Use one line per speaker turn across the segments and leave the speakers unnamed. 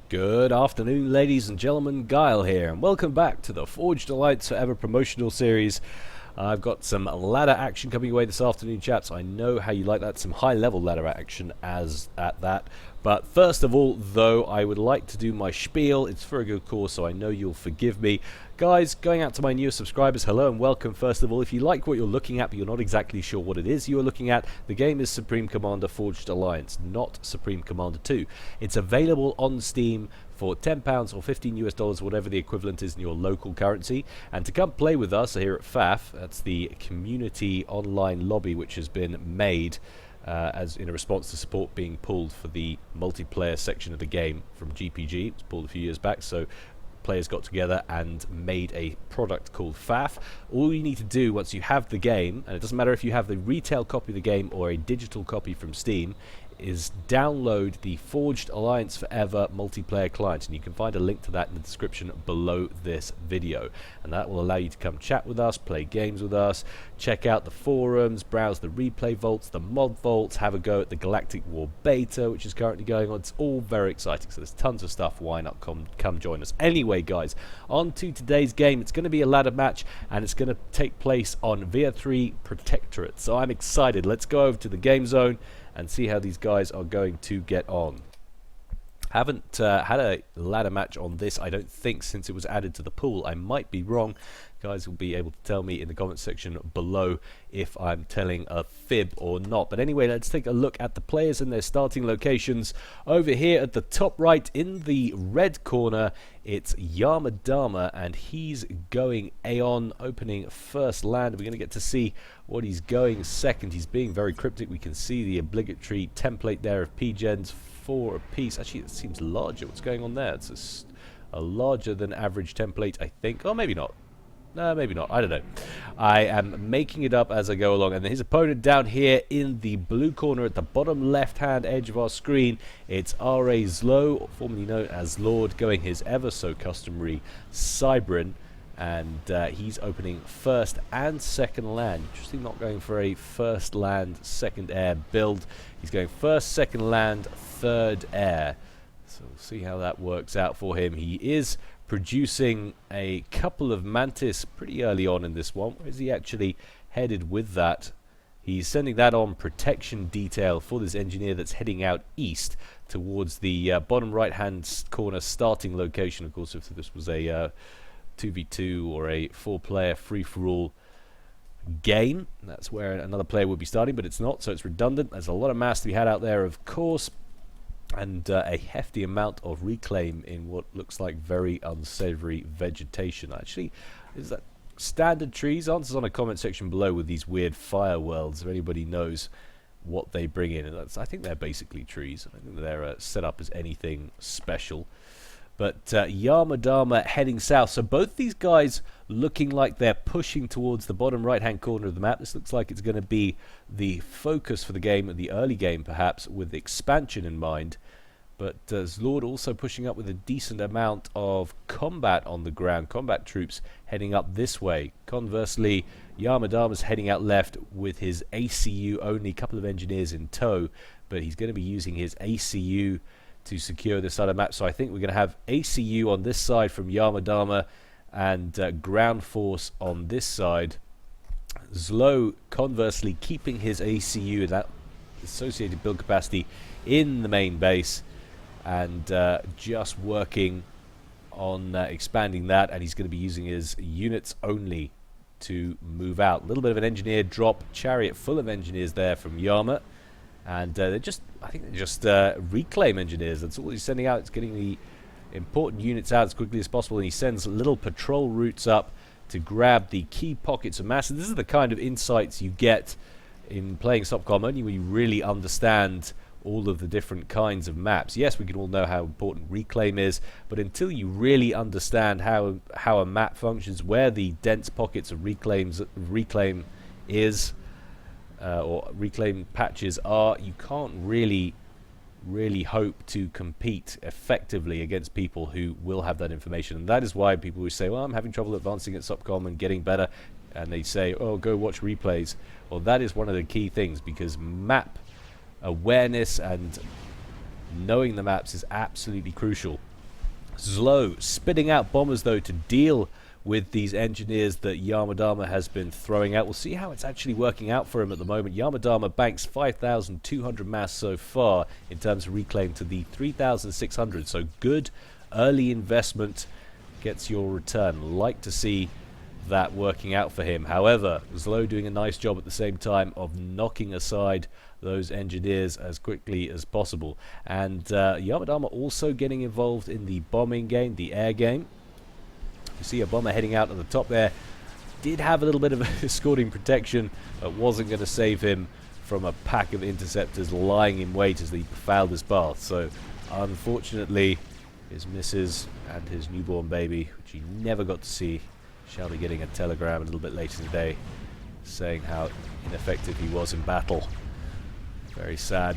Good afternoon, ladies and gentlemen. Gyle here, and welcome back to the Forged Alliance Forever promotional series. I've got some ladder action coming away this afternoon, chaps. I know how you like that, some high-level ladder action at that. But first of all, though, I would like to do my spiel. It's for a good cause, so I know you'll forgive me. Guys, going out to my newest subscribers, hello and welcome. First of all, if you like what you're looking at, but you're not exactly sure what it is you're looking at, the game is Supreme Commander Forged Alliance, not Supreme Commander 2. It's available on Steam for £10 or $15 whatever the equivalent is in your local currency. And to come play with us here at FAF, that's the community online lobby which has been made as in a response to support being pulled for the multiplayer section of the game from GPG. It was pulled a few years back, so players got together and made a product called FAF. All you need to do once you have the game, and it doesn't matter if you have the retail copy of the game or a digital copy from Steam, is download the Forged Alliance Forever multiplayer client, and you can find a link to that in the description below this video, and that will allow you to come chat with us, play games with us, check out the forums, browse the replay vaults, the mod vaults, have a go at the Galactic War beta which is currently going on. It's all very exciting, so there's tons of stuff. Why not come join us? Anyway guys, on to today's game. It's going to be a ladder match, and it's going to take place on Via 3 Protectorate, so I'm excited. Let's go over to the game zone and see how these guys are going to get on. Haven't had a ladder match on this, I don't think, since it was added to the pool. I might be wrong. Guys will be able to tell me in the comment section below if I'm telling a fib or not. But anyway, let's take a look at the players and their starting locations. Over here at the top right in the red corner, it's Yamadama, and he's going Aeon, opening first land. We're going to get to see what he's going second. He's being very cryptic. We can see the obligatory template there of P-Gens, 4 apiece. Actually, it seems larger. What's going on there? It's a larger than average template, I think. Or maybe not. No, maybe not. I don't know. I am making it up as I go along. And his opponent down here in the blue corner at the bottom left-hand edge of our screen, it's R.A. Zlo, formerly known as Lord, going his ever-so-customary Cybrin. And he's opening first and second land. Interesting, not going for a first land, second air build. He's going first, second land, third air. So we'll see how that works out for him. He is producing a couple of Mantis pretty early on in this one. Where is he actually headed with that? He's sending that on protection detail for this engineer that's heading out east towards the bottom right-hand corner starting location. Of course, if this was a 2v2 or a 4-player free-for-all game, that's where another player would be starting, but it's not, so it's redundant. There's a lot of mass to be had out there, of course, and a hefty amount of reclaim in what looks like very unsavory vegetation. Actually, is that standard trees? Answers on a comment section below with these weird fire worlds, if anybody knows what they bring in. And I think they're basically trees. I think they're set up as anything special. But Yamadama heading south. So both these guys looking like they're pushing towards the bottom right-hand corner of the map. This looks like it's going to be the focus for the game, the early game perhaps, with expansion in mind. But Zlord also pushing up with a decent amount of combat on the ground. Combat troops heading up this way. Conversely, Yamadama's heading out left with his ACU only, a couple of engineers in tow. But he's going to be using his ACU to secure this side of the map. So I think we're going to have ACU on this side from Yamadama and ground force on this side. Zlo conversely keeping his ACU, that associated build capacity, in the main base and just working on expanding that, and he's going to be using his units only to move out. A little bit of an engineer drop, chariot full of engineers there from Yama. And they're just, I think they're just reclaim engineers. That's all he's sending out. It's getting the important units out as quickly as possible. And he sends little patrol routes up to grab the key pockets of mass. And this is the kind of insights you get in playing SOPCOM, only when you really understand all of the different kinds of maps. Yes, we can all know how important reclaim is, but until you really understand how a map functions, where the dense pockets of reclaim is, or reclaim patches are, you can't really hope to compete effectively against people who will have that information. And that is why people who say, well, I'm having trouble advancing at SOPCOM and getting better, and they say, oh, go watch replays. Well, that is one of the key things, because map awareness and knowing the maps is absolutely crucial Slow, spitting out bombers though to deal with these engineers that Yamadama has been throwing out. We'll see how it's actually working out for him at the moment. Yamadama banks 5,200 mass so far in terms of reclaim to the 3,600. So good early investment gets your return. Like to see that working out for him. However, Slow doing a nice job at the same time of knocking aside those engineers as quickly as possible. And Yamadama also getting involved in the bombing game, the air game. You see a bomber heading out at the top there. Did have a little bit of escorting protection, but wasn't going to save him from a pack of interceptors lying in wait as they fouled his path. So unfortunately, his missus and his newborn baby, which he never got to see, shall be getting a telegram a little bit later today saying how ineffective he was in battle. Very sad.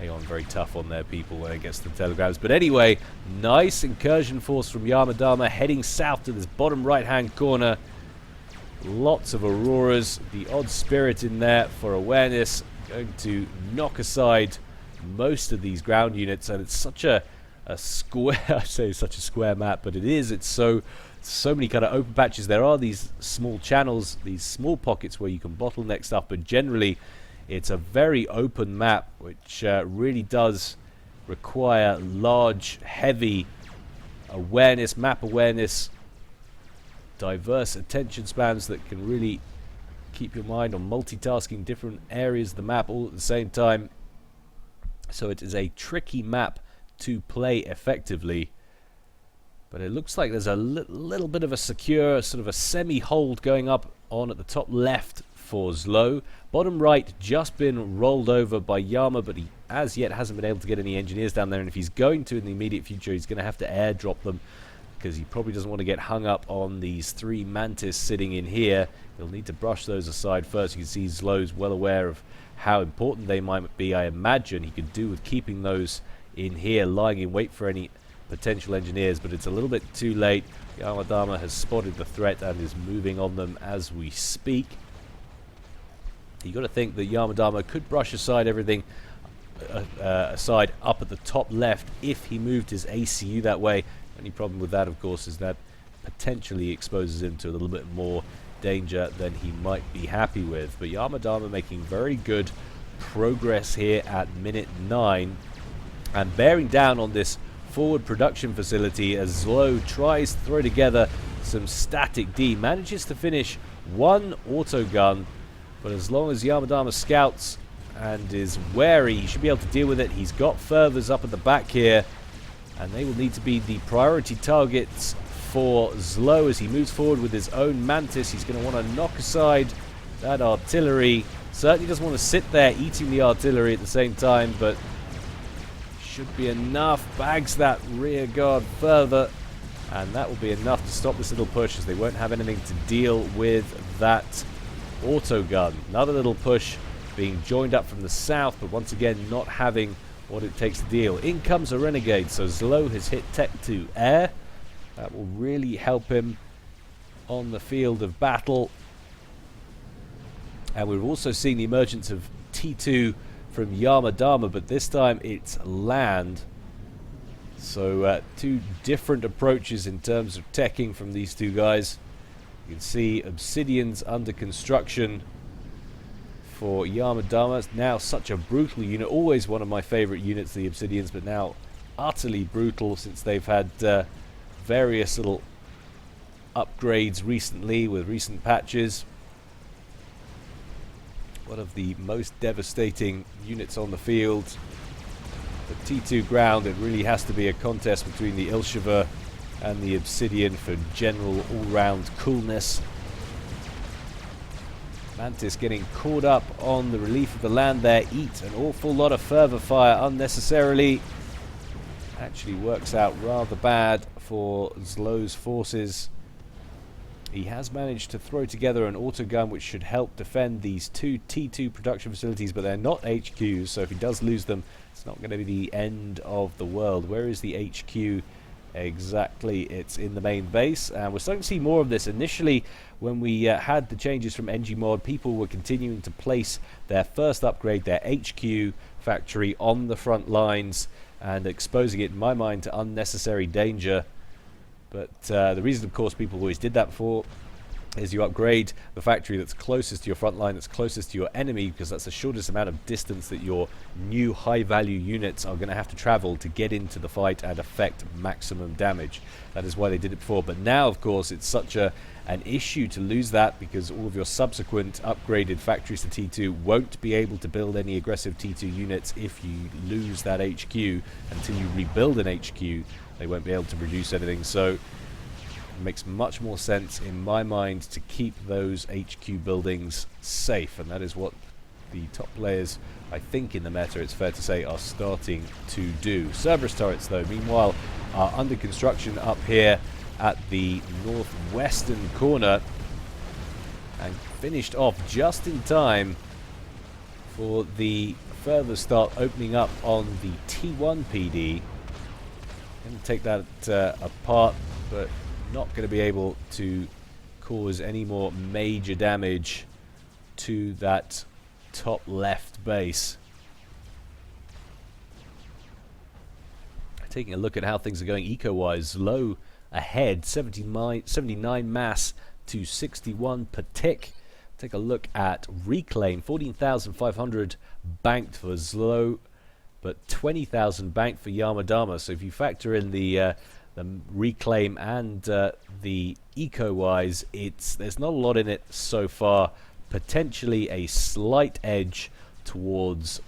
Aeon very tough on their people when it gets to the telegrams. But anyway, nice incursion force from Yamadama heading south to this bottom right-hand corner. Lots of Auroras. The odd spirit in there for awareness. Going to knock aside most of these ground units. And it's such a square, I say such a square map, but it is. It's so many kind of open patches. There are these small channels, these small pockets where you can bottleneck stuff, but generally it's a very open map, which really does require large, heavy awareness, map awareness, diverse attention spans that can really keep your mind on multitasking different areas of the map all at the same time. So it is a tricky map to play effectively. But it looks like there's a little bit of a secure, sort of a semi-hold going up on at the top left for Zlo. Bottom right just been rolled over by Yama, but he as yet hasn't been able to get any engineers down there. And if he's going to in the immediate future, he's going to have to airdrop them, because he probably doesn't want to get hung up on these 3 Mantis sitting in here. He'll need to brush those aside first. You can see Zlo's well aware of how important they might be. I imagine he could do with keeping those in here, lying in wait for any potential engineers, but it's a little bit too late. Yamadama has spotted the threat and is moving on them as we speak. You got to think that Yamadama could brush aside everything aside up at the top left if he moved his ACU that way. Only problem with that, of course, is that potentially exposes him to a little bit more danger than he might be happy with. But Yamadama making very good progress here at minute 9 and bearing down on this forward production facility as Zlo tries to throw together some static D. Manages to finish 1 autogun, but as long as Yamadama scouts and is wary, he should be able to deal with it. He's got fervors up at the back here, and they will need to be the priority targets for Zlo as he moves forward with his own Mantis. He's going to want to knock aside that artillery. Certainly doesn't want to sit there eating the artillery at the same time, but should be enough. Bags that rear guard further, and that will be enough to stop this little push, as they won't have anything to deal with that autogun. Another little push being joined up from the south, but once again not having what it takes to deal. In comes a Renegade, so Zlo has hit Tech 2 air. That will really help him on the field of battle. And we've also seen the emergence of T2 from Yamadama, but this time it's land. So 2 different approaches in terms of teching from these 2 guys. You can see Obsidians under construction for Yamadama. Now such a brutal unit, always one of my favorite units, the Obsidians, but now utterly brutal since they've had various little upgrades recently with recent patches. One of the most devastating units on the field. The T2 ground, it really has to be a contest between the Ilsheva and the Obsidian for general all-round coolness. Mantis getting caught up on the relief of the land there. Eat an awful lot of fervor fire unnecessarily. Actually works out rather bad for Zlo's forces. He has managed to throw together an autogun which should help defend these 2 T2 production facilities, but they're not HQs, so if he does lose them, it's not going to be the end of the world. Where is the HQ Exactly, it's in the main base, and we're starting to see more of this. Initially, when we had the changes from NGMod, people were continuing to place their first upgrade, their HQ factory, on the front lines and exposing it, in my mind, to unnecessary danger. But the reason, of course, people always did that before is you upgrade the factory that's closest to your front line, that's closest to your enemy, because that's the shortest amount of distance that your new high-value units are going to have to travel to get into the fight and affect maximum damage. That is why they did it before. But now, of course, it's such an issue to lose that, because all of your subsequent upgraded factories to T2 won't be able to build any aggressive T2 units if you lose that HQ. Until you rebuild an HQ, they won't be able to produce anything. So makes much more sense in my mind to keep those HQ buildings safe, and that is what the top players, I think, in the meta, it's fair to say, are starting to do. Cerberus turrets, though, meanwhile, are under construction up here at the northwestern corner, and finished off just in time for the further start opening up on the T1 PD. Going to take that apart, but not going to be able to cause any more major damage to that top left base. Taking a look at how things are going eco-wise, low ahead, 79 mass to 61 per tick. Take a look at reclaim, 14,500 banked for Zlo, but 20,000 banked for Yamadama. So if you factor in the reclaim and the eco-wise, there's not a lot in it so far. Potentially a slight edge towards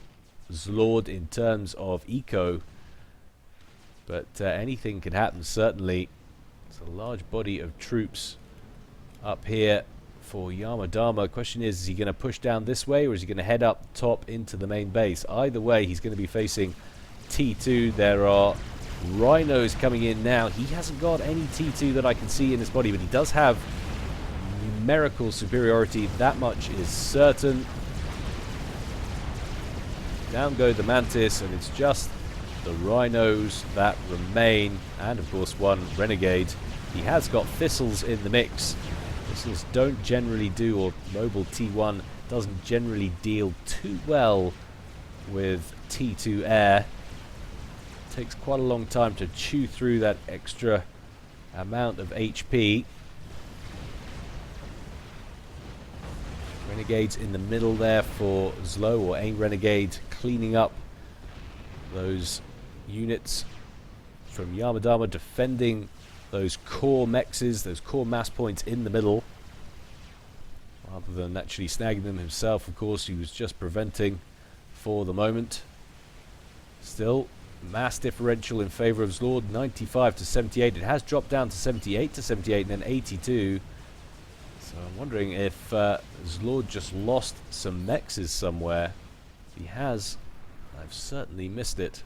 Zlord in terms of eco, but anything can happen, certainly. It's a large body of troops up here for Yamadama. Question is he going to push down this way, or is he going to head up top into the main base? Either way, he's going to be facing T2. There are Rhinos coming in now. He hasn't got any T2 that I can see in his body, but he does have numerical superiority. That much is certain. Down go the Mantis, and it's just the Rhinos that remain, and of course one Renegade. He has got Thistles in the mix. Thistles don't generally do, or Mobile T1 doesn't generally deal too well with T2 air. Takes quite a long time to chew through that extra amount of HP. Renegades in the middle there for Zlo, or AIM Renegade, cleaning up those units from Yamadama, defending those core mexes, those core mass points in the middle, rather than actually snagging them himself. Of course, he was just preventing for the moment. Still, mass differential in favor of Zlord, 95 to 78. It has dropped down to 78 to 78 and then 82. So I'm wondering if Zlord just lost some mexes somewhere. If he has, I've certainly missed it.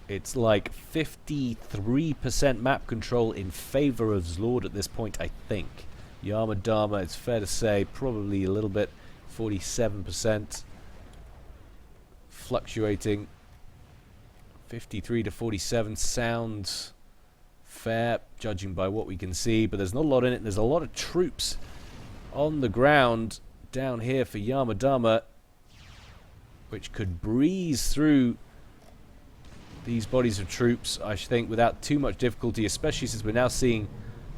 It's like 53% map control in favor of Zlord at this point, I think. Yamadama, it's fair to say, probably a little bit, 47%. Fluctuating. 53 to 47 sounds fair, judging by what we can see, but there's not a lot in it. There's a lot of troops on the ground down here for Yamadama, which could breeze through these bodies of troops, I think, without too much difficulty, especially since we're now seeing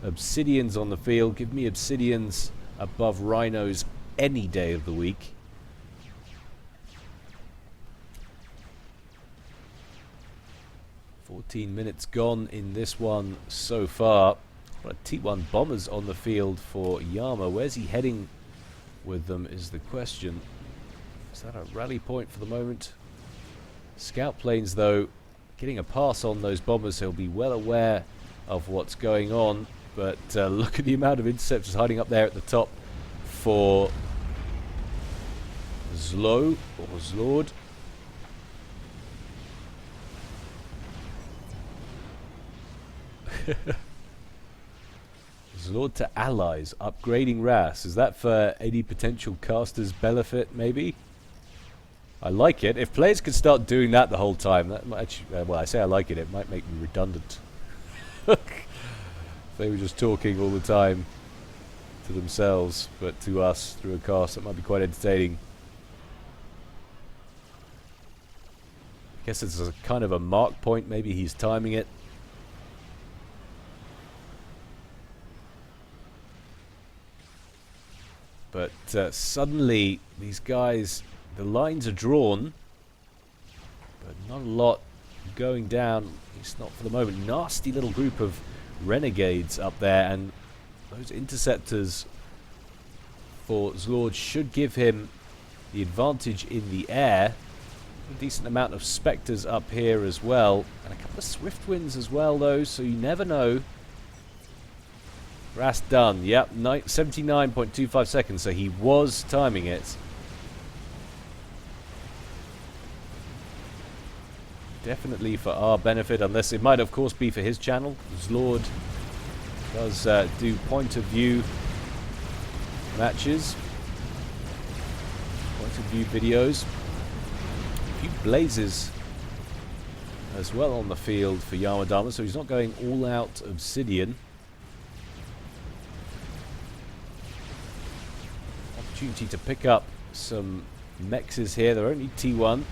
Obsidians on the field. Give me Obsidians above Rhinos any day of the week. "14 minutes gone in this one so far." What a T1 bombers on the field for Yama. Where's he heading with them is the question. Is that a rally point for the moment? Scout planes, though, getting a pass on those bombers. He'll be well aware of what's going on, but look at the amount of interceptors hiding up there at the top for Zlo, or Zlord. Zlord to allies, upgrading RAS. Is that for any potential caster's benefit, maybe? I like it. If players could start doing that the whole time, that might actually, well, I say I like it, it might make me redundant. They were just talking all the time to themselves, but to us through a cast, that might be quite entertaining. I guess it's a kind of a mark point, maybe he's timing it. But suddenly, these guys, the lines are drawn, but not a lot going down, at least not for the moment. Nasty little group of renegades up there, and those interceptors for Zlord should give him the advantage in the air. A decent amount of Spectres up here as well, and a couple of Swift Winds as well, though, so you never know. Ras done. Yep, 79.25 seconds, so he was timing it. Definitely for our benefit, unless it might of course be for his channel. Zlord does do point of view matches, point of view videos. A few blazes as well on the field for Yamadama, so he's not going all out Obsidian. Opportunity to pick up some mexes here. They're only T1.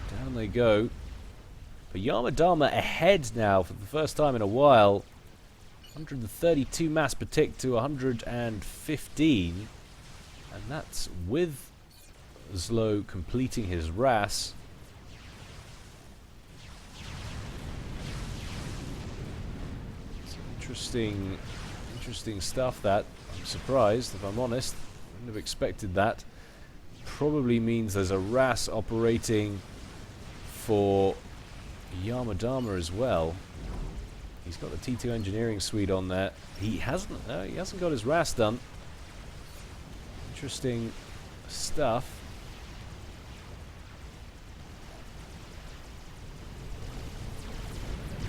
Down they go. But Yamadama ahead now for the first time in a while. 132 mass per tick to 115. And that's with Zlo completing his RAS. It's interesting stuff that. I'm surprised, if I'm honest. Wouldn't have expected that. Probably means there's a RAS operating for Yamadama as well. He's got the T2 engineering suite on there. He hasn't got his RAS done. Interesting stuff.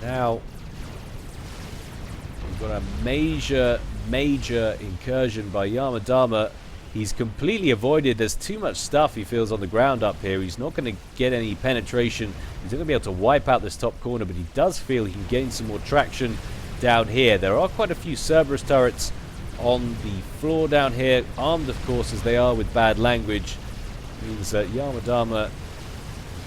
Now we've got a major incursion by Yamadama. He's completely avoided. There's too much stuff he feels on the ground up here. He's not going to get any penetration. He's not going to be able to wipe out this top corner, but he does feel he can gain some more traction down here. There are quite a few Cerberus turrets on the floor down here, armed of course as they are with bad language. Means that Yamadama is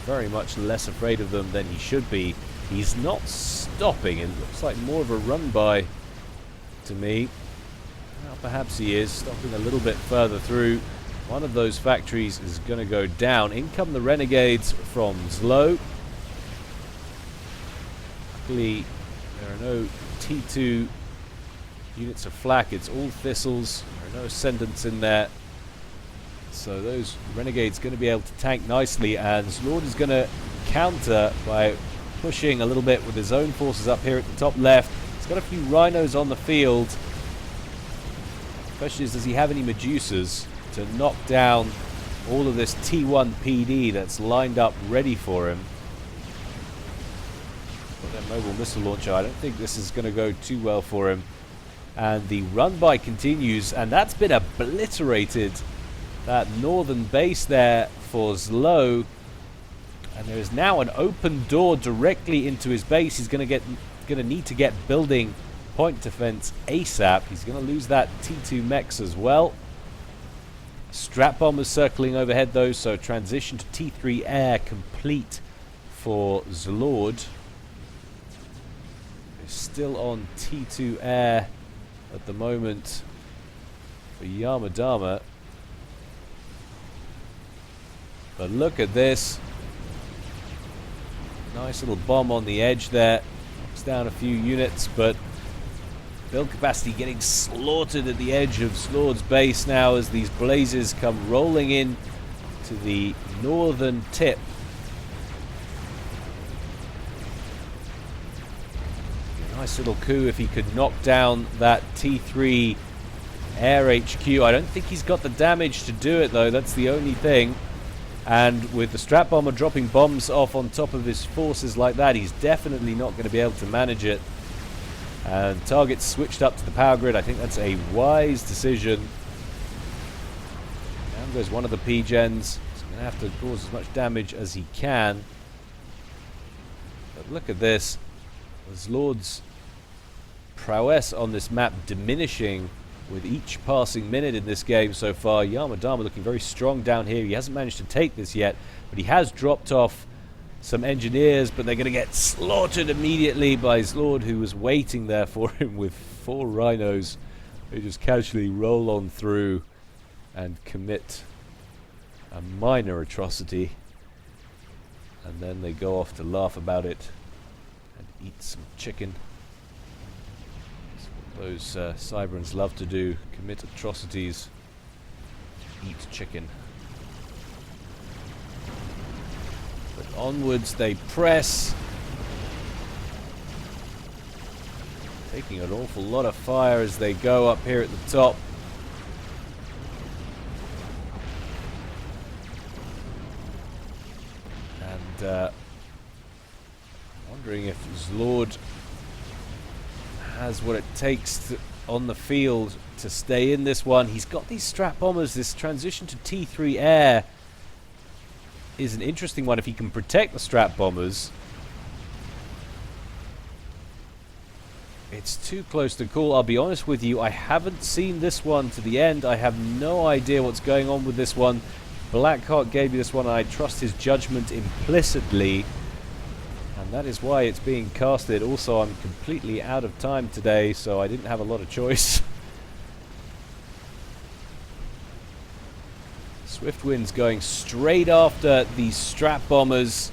very much less afraid of them than he should be. He's not stopping. It looks like more of a run by to me. Well, perhaps he is stopping a little bit further through. One of those factories is going to go down. In come the renegades from Zlo. Luckily, there are no T2 units of flak. It's all thistles. There are no ascendants in there. So those renegades going to be able to tank nicely, and Zlord is going to counter by pushing a little bit with his own forces up here at the top left. He's got a few rhinos on the field. The question is, does he have any Medusas to knock down all of this T1 PD that's lined up ready for him? Got that mobile missile launcher. I don't think this is going to go too well for him. And the run-by continues, and that's been obliterated. That northern base there for Zlo. And there is now an open door directly into his base. He's going to need to get building point defense ASAP. He's going to lose that T2 mechs as well. Strap bombers circling overhead though, so transition to T3 air complete for Zlord. He's still on T2 air at the moment for Yamadama. But look at this. Nice little bomb on the edge there. Knocks down a few units, but build capacity getting slaughtered at the edge of Zlord's base now as these blazes come rolling in to the northern tip. Nice little coup if he could knock down that T3 air HQ. I don't think he's got the damage to do it though, that's the only thing. And with the strap bomber dropping bombs off on top of his forces like that, he's definitely not going to be able to manage it. And targets switched up to the power grid. I think that's a wise decision. Down goes one of the P-gens. He's going to have to cause as much damage as he can. But look at this. There's Lord's prowess on this map diminishing with each passing minute in this game so far. Yamadama looking very strong down here. He hasn't managed to take this yet, but he has dropped off some engineers, but they're going to get slaughtered immediately by his Lord, who was waiting there for him with 4 rhinos who just casually roll on through and commit a minor atrocity, and then they go off to laugh about it and eat some chicken. That's what those Cyberans love to do, commit atrocities, eat chicken. But onwards they press, taking an awful lot of fire as they go up here at the top. And wondering if Zlord has what it takes on the field to stay in this one. He's got these strat bombers. This transition to T3 air is an interesting one if he can protect the strat bombers. It's too close to call. I'll be honest with you, I haven't seen this one to the end. I have no idea what's going on with this one. Blackheart gave me this one, and I trust his judgment implicitly, and that is why it's being casted. Also, I'm completely out of time today, so I didn't have a lot of choice. Swiftwind's going straight after these strat bombers.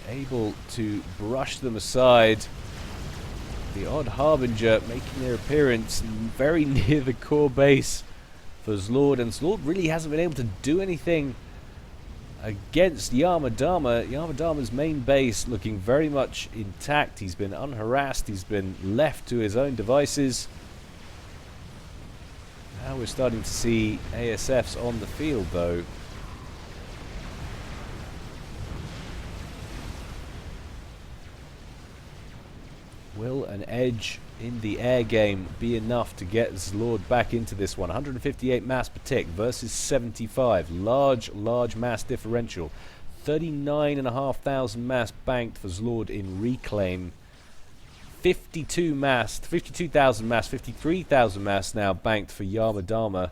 And able to brush them aside. The odd Harbinger making their appearance very near the core base for Zlord, and Zlord really hasn't been able to do anything against Yamadama. Yamadama's main base looking very much intact. He's been unharassed. He's been left to his own devices. Now we're starting to see ASFs on the field, though. Will an edge in the air game be enough to get Zlord back into this one? 158 mass per tick versus 75. Large mass differential. 39,500 mass banked for Zlord in reclaim. 52,000 mass, 53,000 mass now banked for Yamadama.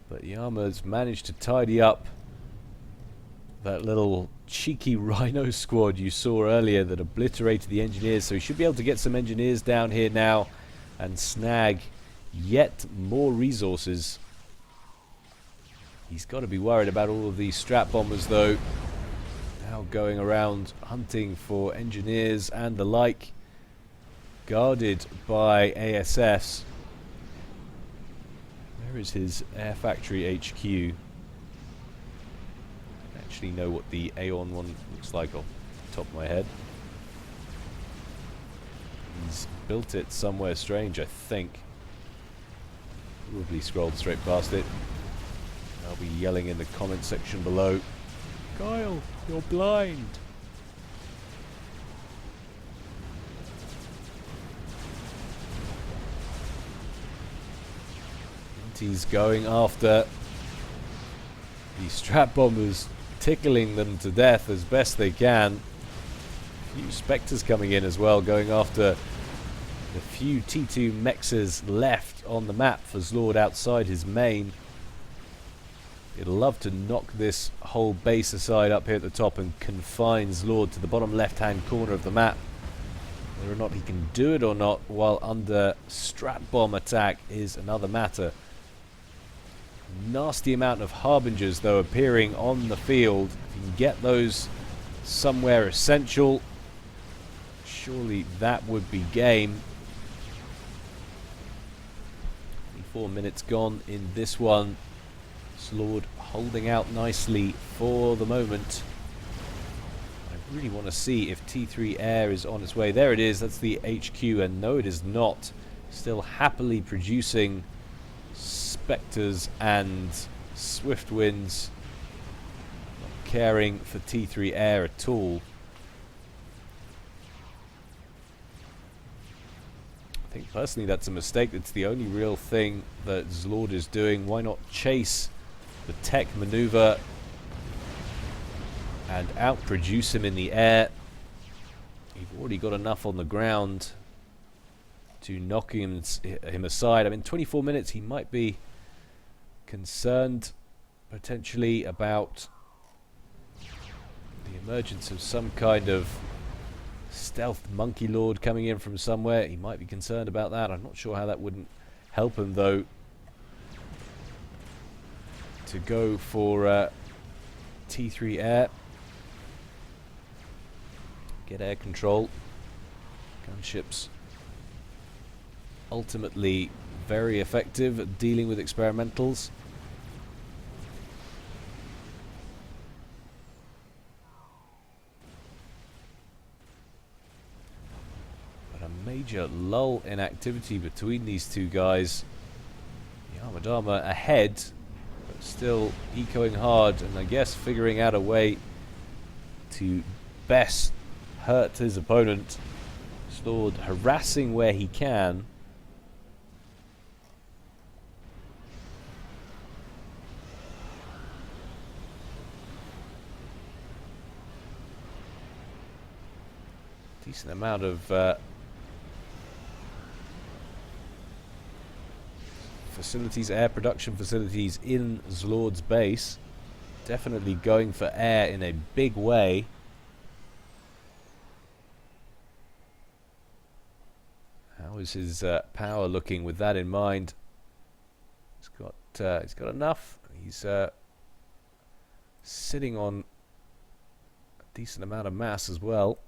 But Yama's managed to tidy up that little cheeky rhino squad you saw earlier that obliterated the engineers, so he should be able to get some engineers down here now and snag yet more resources. He's got to be worried about all of these strat bombers, though, now going around hunting for engineers and the like, guarded by ASFs. Where is his air factory HQ? Actually know what the Aeon one looks like off the top of my head. He's built it somewhere strange, I think. Probably scrolled straight past it. I'll be yelling in the comment section below, Gyle, you're blind. And he's going after these strat bombers, tickling them to death as best they can. A few Spectres coming in as well, going after the few T2 mexes left on the map for Zlord outside his main. He'd love to knock this whole base aside up here at the top and confine Zlord to the bottom left-hand corner of the map. Whether or not he can do it or not while under strat bomb attack is another matter. Nasty amount of Harbingers, though, appearing on the field. If you can get those somewhere essential, surely that would be game. 4 minutes gone in this one. Zlord holding out nicely for the moment. I really want to see if T3 Air is on its way. There it is. That's the HQ, and no, it is not. Still happily producing Spectres and Swiftwinds. Not caring for T3 air at all. I think personally that's a mistake. It's the only real thing that Zlord is doing. Why not chase the tech maneuver and outproduce him in the air? You've already got enough on the ground to knock him aside. I mean, 24 minutes, he might be concerned potentially about the emergence of some kind of stealth monkey lord coming in from somewhere. He might be concerned about that. I'm not sure how that wouldn't help him, though, to go for T3 air. Get air control. Gunships ultimately very effective at dealing with experimentals. But a major lull in activity between these two guys. Yamadama ahead, but still ecoing hard, and I guess figuring out a way to best hurt his opponent. Zlord harassing where he can. Decent amount of facilities, air production facilities in Zlord's base. Definitely going for air in a big way. How is his power looking with that in mind? He's got enough. He's sitting on a decent amount of mass as well.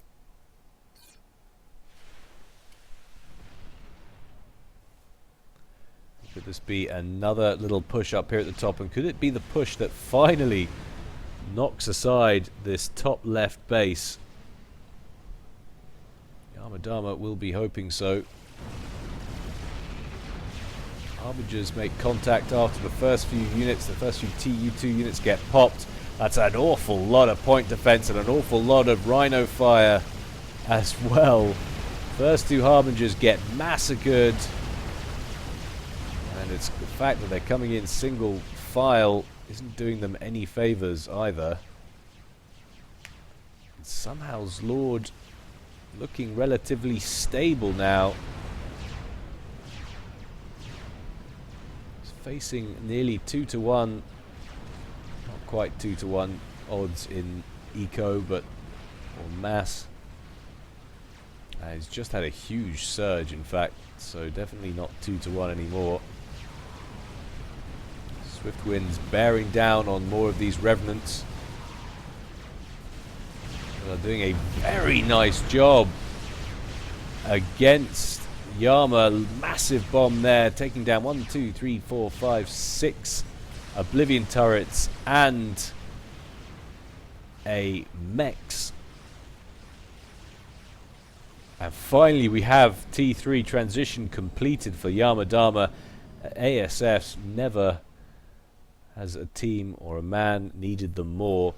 Could this be another little push up here at the top? And could it be the push that finally knocks aside this top left base? Yamadama will be hoping so. Harbingers make contact after the first few units. The first few TU2 units get popped. That's an awful lot of point defense and an awful lot of rhino fire as well. First two Harbingers get massacred. And it's the fact that they're coming in single file isn't doing them any favors either. And somehow Zlord looking relatively stable now. He's facing nearly 2-to-1, not quite 2-to-1 odds in eco, but or mass. He's just had a huge surge, in fact, so definitely not 2-to-1 anymore. Swift winds bearing down on more of these revenants. They're doing a very nice job against Yama. Massive bomb there, taking down 1, 2, 3, 4, 5, 6 Oblivion turrets and a mechs. And finally we have T3 transition completed for Yamadama. ASFs never has a team or a man needed them more.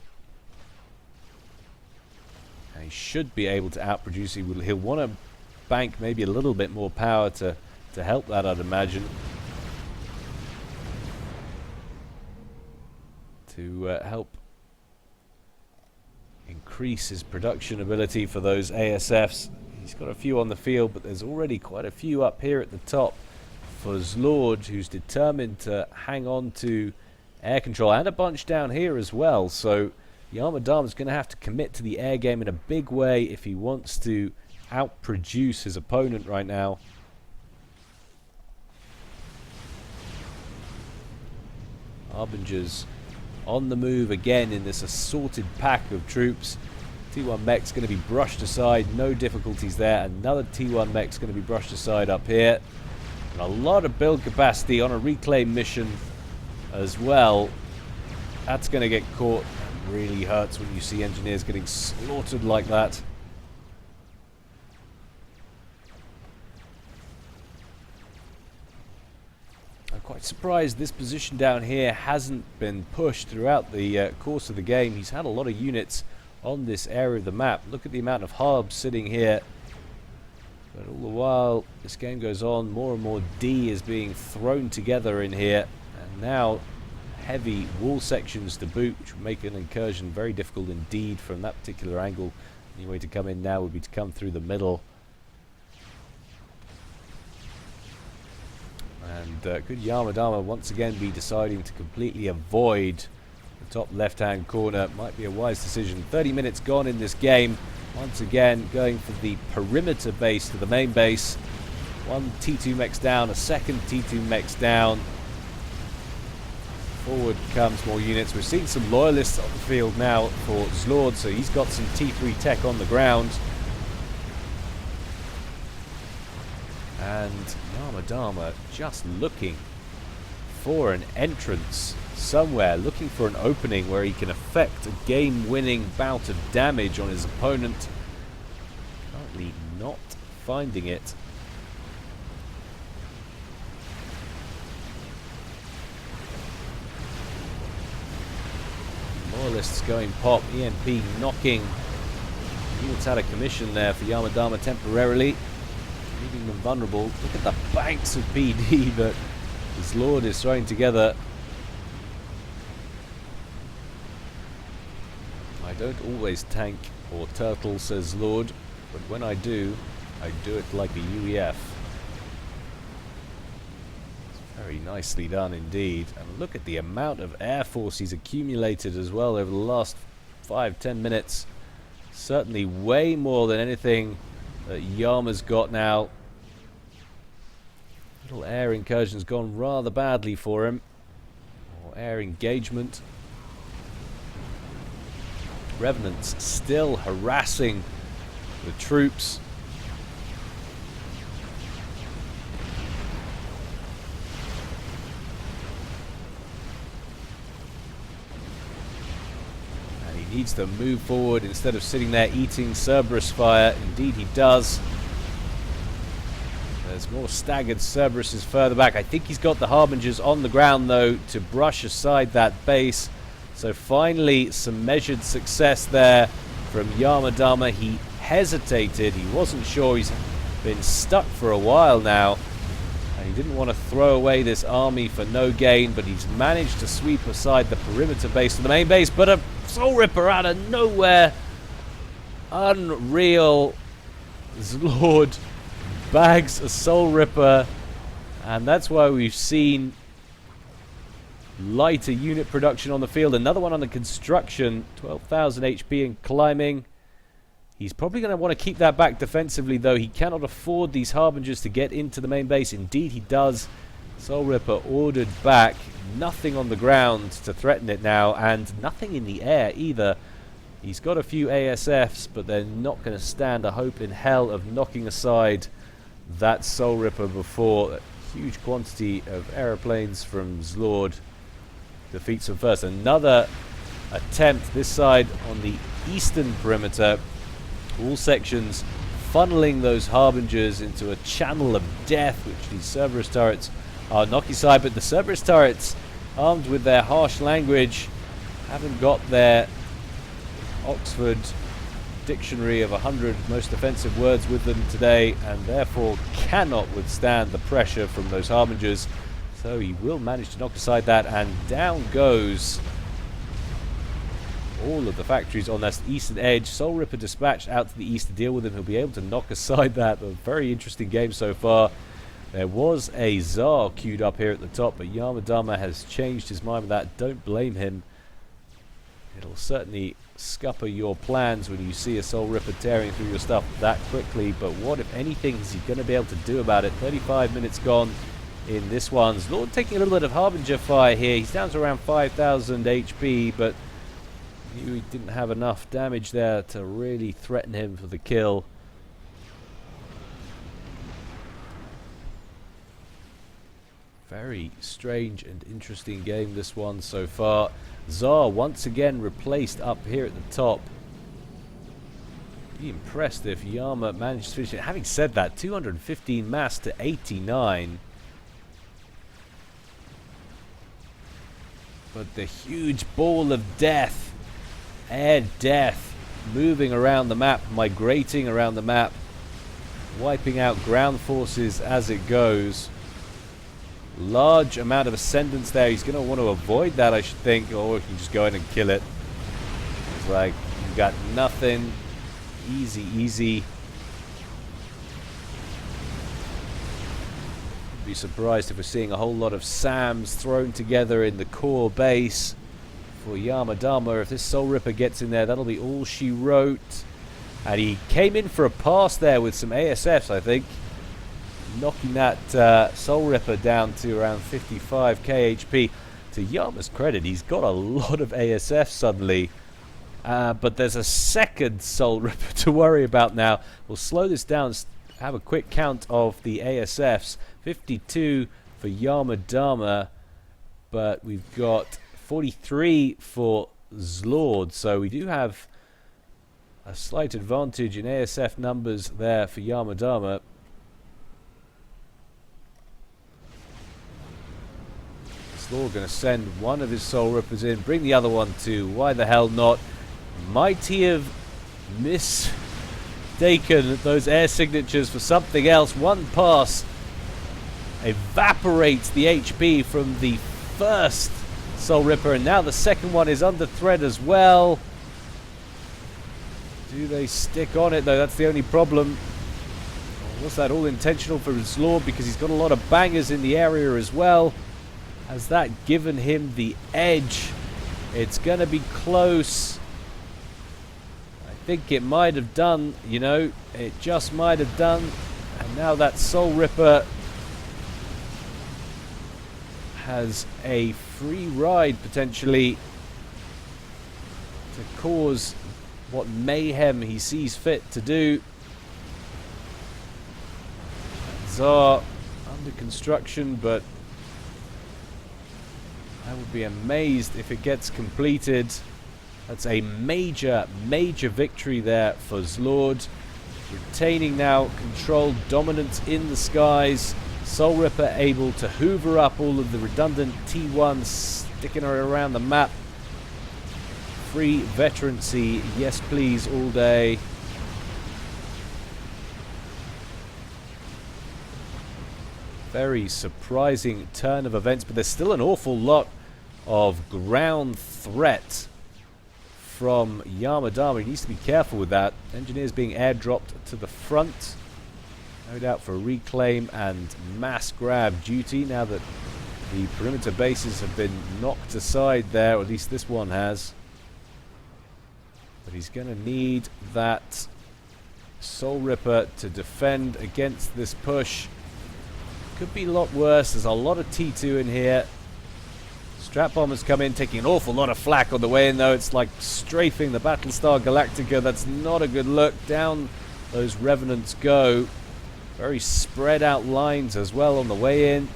And he should be able to outproduce. He'll want to bank maybe a little bit more power to help that, I'd imagine. To help increase his production ability for those ASFs. He's got a few on the field, but there's already quite a few up here at the top for Zlord, who's determined to hang on to air control, and a bunch down here as well. So Yamadama's going to have to commit to the air game in a big way if he wants to outproduce his opponent right now. Harbingers on the move again in this assorted pack of troops. T1 mech's going to be brushed aside, no difficulties there. Another T1 mech's going to be brushed aside up here. And a lot of build capacity on a reclaim mission as well. That's going to get caught. It really hurts when you see engineers getting slaughtered like that. Quite surprised this position down here hasn't been pushed throughout the course of the game. He's had a lot of units on this area of the map. Look at the amount of harbs sitting here. But all the while this game goes on, more and more D is being thrown together in here. And now heavy wall sections to boot, which will make an incursion very difficult indeed from that particular angle. The only way to come in now would be to come through the middle. And could Yamadama once again be deciding to completely avoid the top left-hand corner? Might be a wise decision. 30 minutes gone in this game. Once again going for the perimeter base to the main base. One T2 mechs down, a second T2 mechs down. Forward comes more units. We're seeing some loyalists on the field now for Zlord, so he's got some T3 tech on the ground. And Yamadama just looking for an entrance somewhere, looking for an opening where he can effect a game-winning bout of damage on his opponent. Currently not finding it. Loyalists going pop, EMP knocking units out of commission there for Yamadama temporarily, leaving them vulnerable. Look at the banks of PD that this Lord is throwing together. I don't always tank or turtle, says Lord, but when I do it like a UEF. Very nicely done indeed. And look at the amount of air force he's accumulated as well over the last 5-10 minutes. Certainly way more than anything that Yama's got now. Little air incursion's gone rather badly for him. Or air engagement. Revenants still harassing the troops. Needs to move forward instead of sitting there eating Cerberus fire. Indeed he does. There's more staggered Cerberuses further back. I think he's got the Harbingers on the ground though to brush aside that base. So finally some measured success there from Yamadama. He hesitated. He wasn't sure. He's been stuck for a while now. And he didn't want to throw away this army for no gain, but he's managed to sweep aside the perimeter base to the main base. But a Soul Ripper out of nowhere. Unreal. Zlord bags a Soul Ripper. And that's why we've seen lighter unit production on the field. Another one on the construction. 12,000 HP and climbing. He's probably going to want to keep that back defensively, though. He cannot afford these Harbingers to get into the main base. Indeed, he does. Soul Ripper ordered back. Nothing on the ground to threaten it now, and nothing in the air either. He's got a few ASFs, but they're not going to stand a hope in hell of knocking aside that Soul Ripper before a huge quantity of aeroplanes from Zlord defeats him first. Another attempt this side on the eastern perimeter. All sections funneling those Harbingers into a channel of death, which these Cerberus turrets are knocking aside. But the Cerberus turrets, armed with their harsh language, haven't got their Oxford dictionary of 100 most offensive words with them today, and therefore cannot withstand the pressure from those Harbingers. So he will manage to knock aside that, and down goes all of the factories on that eastern edge. Soul Ripper dispatched out to the east to deal with him. He'll be able to knock aside that. A very interesting game so far. There was a Tsar queued up here at the top, but Yamadama has changed his mind with that. Don't blame him. It'll certainly scupper your plans when you see a Soul Ripper tearing through your stuff that quickly. But what, if anything, is he going to be able to do about it? 35 minutes gone in this one. Lord taking a little bit of Harbinger fire here. He's down to around 5,000 HP, but he didn't have enough damage there to really threaten him for the kill. Very strange and interesting game, this one so far. Tsar once again replaced up here at the top. Be impressed if Yama managed to finish it. Having said that, 215 mass to 89. But the huge ball of death, air death, moving around the map, migrating around the map, wiping out ground forces as it goes. Large amount of ascendance there. He's going to want to avoid that, I should think, or he can just go in and kill it. It's like, you've got nothing. Easy, easy. Be surprised if we're seeing a whole lot of SAMs thrown together in the core base for Yamadama. If this Soul Ripper gets in there, that'll be all she wrote. And he came in for a pass there with some ASFs, I think, knocking that Soul Ripper down to around 55k HP. To Yama's credit, he's got a lot of ASFs suddenly. But there's a second Soul Ripper to worry about now. We'll slow this down, have a quick count of the ASFs. 52 for Yamadama, but we've got 43 for Zlord, so we do have a slight advantage in ASF numbers there for Yamadama. Zlord going to send one of his Soul Rippers in, bring the other one to, why the hell not? Might he have mistaken those air signatures for something else? One pass evaporates the HP from the first Soul Ripper, and now the second one is under threat as well. Do they stick on it though? That's the only problem. Or was that all intentional for Zlord, because he's got a lot of bangers in the area as well? Has that given him the edge? It's gonna be close. I think it might have done, you know, it just might have done. And now that Soul Ripper has a free ride potentially to cause what mayhem he sees fit to do. Tsar under construction, but I would be amazed if it gets completed. That's a major victory there for Zlord. Retaining now controlled dominance in the skies. Soul Ripper able to hoover up all of the redundant T1s sticking around the map. Free veterancy, yes please, all day. Very surprising turn of events, but there's still an awful lot of ground threat from Yamadama. He needs to be careful with that. Engineers being airdropped to the front. No doubt for reclaim and mass grab duty now that the perimeter bases have been knocked aside there, or at least this one has. But he's going to need that Soul Ripper to defend against this push. Could be a lot worse. There's a lot of T2 in here. Strap bombers come in, taking an awful lot of flak on the way in, though. It's like strafing the Battlestar Galactica. That's not a good look. Down those Revenants go. Very spread out lines as well on the way in.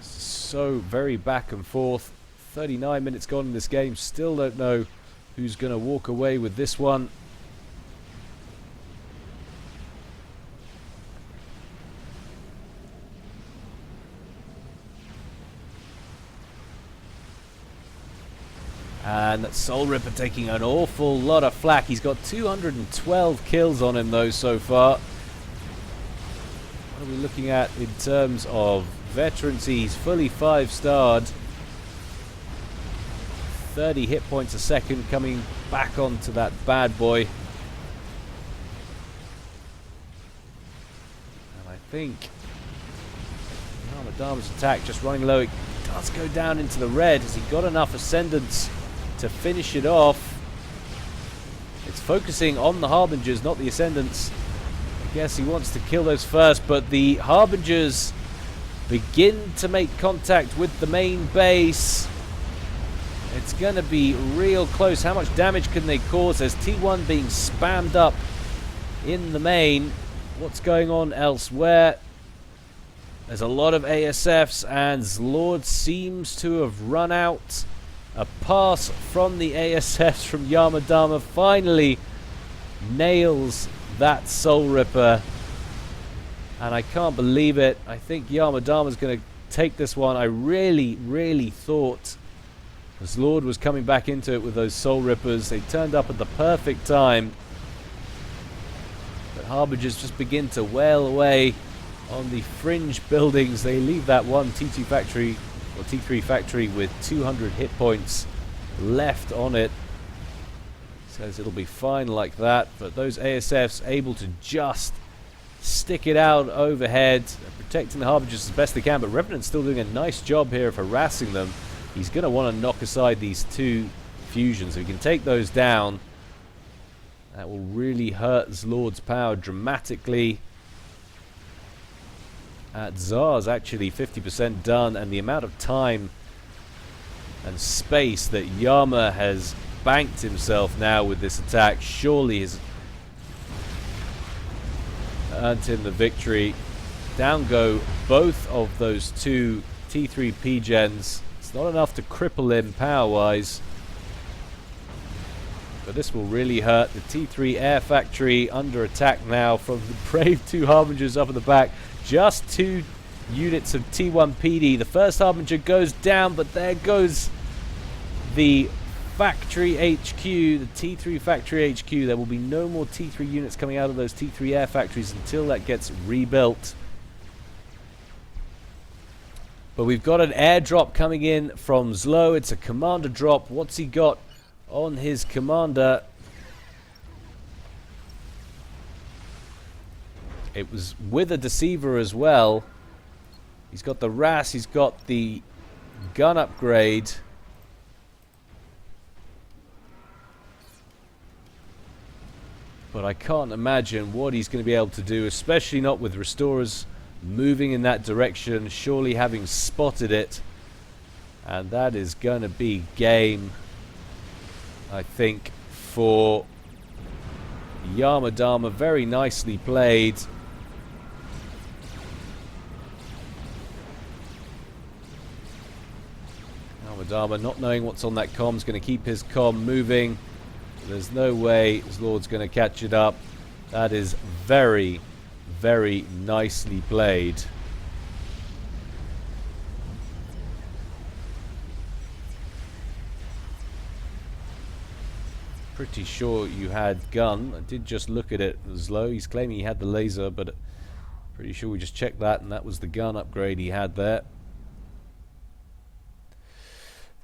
So very back and forth. 39 minutes gone in this game. Still don't know who's going to walk away with this one. And that Soul Ripper taking an awful lot of flak. He's got 212 kills on him though so far. What are we looking at in terms of veterancy? He's fully 5-starred. 30 hit points a second coming back onto that bad boy. And I think Yamadama's attack just running low. It does go down into the red. Has he got enough ascendance to finish it off? It's focusing on the Harbingers, not the Ascendants. I guess he wants to kill those first, but the Harbingers begin to make contact with the main base. It's going to be real close. How much damage can they cause? There's T1 being spammed up in the main. What's going on elsewhere? There's a lot of ASFs, and Zlord seems to have run out. A pass from the ASFs from Yamadama finally nails that Soul Ripper. And I can't believe it. I think Yamadama's going to take this one. I really thought Zlord was coming back into it with those Soul Rippers. They turned up at the perfect time. But Harbingers just begin to wail away on the fringe buildings. They leave that one T2 factory, or T3 factory, with 200 hit points left on it. Says it'll be fine like that, but those ASFs able to just stick it out overhead, protecting the Harbingers as best they can, but Revenant's still doing a nice job here of harassing them. He's going to want to knock aside these two fusions. If he can take those down, that will really hurt Zlord's power dramatically. At Tsar's actually 50% done, and the amount of time and space that Yama has banked himself now with this attack surely has earned him the victory. Down go both of those two T3 P-Gens. It's not enough to cripple him power-wise, but this will really hurt. The T3 Air Factory under attack now from the brave two Harbingers up at the back. Just 2 units of T1 PD. The first Harbinger goes down, but there goes the factory HQ, the T3 factory HQ. There will be no more T3 units coming out of those T3 air factories until that gets rebuilt. But we've got an airdrop coming in from Zlo. It's a commander drop. What's he got on his commander? It was with a deceiver as well. He's got the RAS, he's got the gun upgrade. But I can't imagine what he's going to be able to do, especially not with Restorers moving in that direction, surely having spotted it. And that is going to be game, I think, for Yamadama. Very nicely played. Yamadama, not knowing what's on that comm, is going to keep his comm moving. There's no way Zlord's going to catch it up. That is very, very nicely played. Pretty sure you had gun. I did just look at it. Zlo, he's claiming he had the laser, but pretty sure we just checked that, and that was the gun upgrade he had there.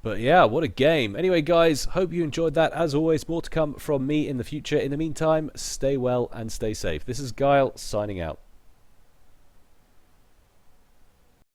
But yeah, what a game. Anyway, guys, hope you enjoyed that. As always, more to come from me in the future. In the meantime, stay well and stay safe. This is Gyle, signing out.